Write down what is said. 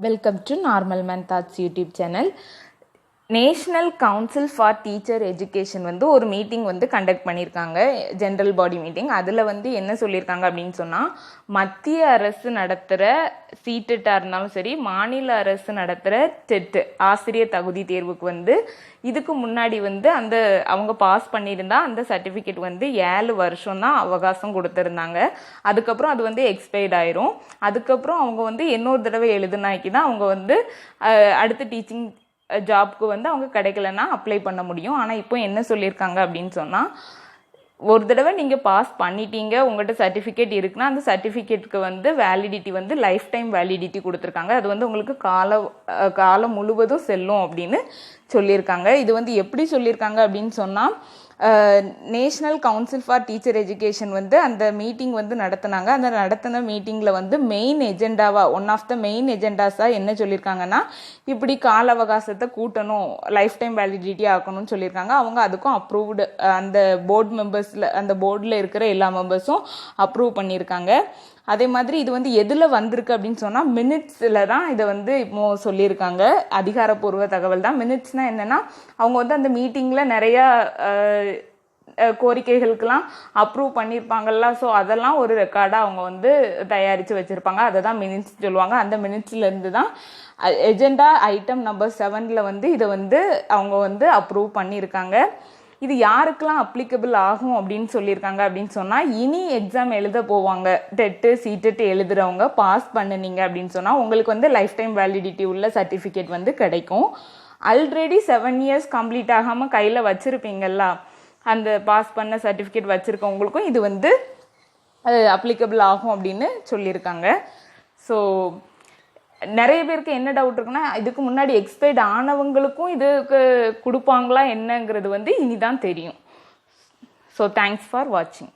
Welcome to normal man thoughts YouTube channel. National council for teacher education ஒரு meeting conduct பண்ணியிருக்காங்க, general body meeting. அதில் என்ன சொல்லியிருக்காங்க அப்படின்னு சொன்னால், மத்திய அரசு நடத்துகிற சீட்டெட்டாக இருந்தாலும் சரி, மாநில அரசு நடத்துகிற டெட்டு ஆசிரியர் தகுதி தேர்வுக்கு இதுக்கு முன்னாடி அந்த அவங்க பாஸ் பண்ணியிருந்தா அந்த சர்டிஃபிகேட் 7 வருஷம் தான் அவகாசம் கொடுத்துருந்தாங்க. அதுக்கப்புறம் அது எக்ஸ்பைர்ட் ஆயிரும். அதுக்கப்புறம் அவங்க இன்னொரு தடவை எழுதுனாக்கி தான் அவங்க அடுத்த டீச்சிங் ஜாப்க்கு அவங்க கிடைக்கலன்னா அப்ளை பண்ண முடியும். ஆனால் இப்போ என்ன சொல்லியிருக்காங்க அப்படின்னு சொன்னால், ஒரு தடவை நீங்கள் பாஸ் பண்ணிட்டீங்க, உங்கள்கிட்ட சர்டிஃபிகேட் இருக்குன்னா அந்த சர்டிஃபிகேட்டுக்கு வேலிடிட்டி லைஃப் டைம் வேலிடிட்டி கொடுத்துருக்காங்க. அது உங்களுக்கு காலம் முழுவதும் செல்லும் அப்படின்னு சொல்லியிருக்காங்க. இது எப்படி சொல்லியிருக்காங்க அப்படின்னு சொன்னால், national council for teacher education அந்த மீட்டிங் நடத்தினாங்க. அந்த நடத்தின மீட்டிங்கில் main எஜெண்டாவாக one of the main எஜெண்டாஸாக என்ன சொல்லியிருக்காங்கன்னா, இப்படி கால அவகாசத்தை கூட்டணும், லைஃப் டைம் வேலிடிட்டி ஆக்கணும்னு சொல்லியிருக்காங்க. அவங்க அதுக்கும் அப்ரூவ்டு, அந்த போர்டு மெம்பர்ஸில், அந்த போர்டில் இருக்கிற எல்லா மெம்பர்ஸும் அப்ரூவ் பண்ணியிருக்காங்க. அதே மாதிரி இது எதில் வந்திருக்கு அப்படின்னு சொன்னால், மினிட்ஸில் தான் இதை இப்போ சொல்லியிருக்காங்க. அதிகாரப்பூர்வ தகவல் தான். மினிட்ஸ்னால் என்னென்னா, அவங்க அந்த மீட்டிங்கில் நிறையா கோரிக்கைகளுக்கெல்லாம் அப்ரூவ் பண்ணியிருப்பாங்கல்ல. ஸோ அதெல்லாம் ஒரு ரெக்கார்டாக அவங்க தயாரித்து வச்சுருப்பாங்க. அதை தான் மினிட்ஸ் சொல்லுவாங்க. அந்த மினிட்ஸ்லேருந்து தான் எஜெண்டா ஐட்டம் நம்பர் 7 இதை அவங்க அப்ரூவ் பண்ணியிருக்காங்க. இது யாருக்கெல்லாம் அப்ளிகபிள் ஆகும் அப்படின்னு சொல்லியிருக்காங்க அப்படின்னு சொன்னால், இனி எக்ஸாம் எழுத போவாங்க, டெட்டு சீட்டெட்டு எழுதுறவங்க பாஸ் பண்ணினீங்க அப்படின்னு சொன்னால் உங்களுக்கு லைஃப் டைம் வேலிடிட்டி உள்ள சர்டிஃபிகேட் கிடைக்கும். ஆல்ரெடி 7 இயர்ஸ் கம்ப்ளீட் ஆகாமல் கையில் வச்சுருப்பீங்கள்ல, அந்த பாஸ் பண்ண சர்டிஃபிகேட் வச்சுருக்கவங்களுக்கும் இது அப்ளிகபிள் ஆகும் அப்படின்னு சொல்லியிருக்காங்க. ஸோ நிறைய பேருக்கு என்ன டவுட் இருக்குன்னா, இதுக்கு முன்னாடி எக்ஸ்பைர்ட் ஆனவங்களுக்கும் இதுக்கு கொடுப்பாங்களா என்னங்கிறது இனிதான் தெரியும். ஸோ தேங்க்ஸ் ஃபார் வாட்சிங்.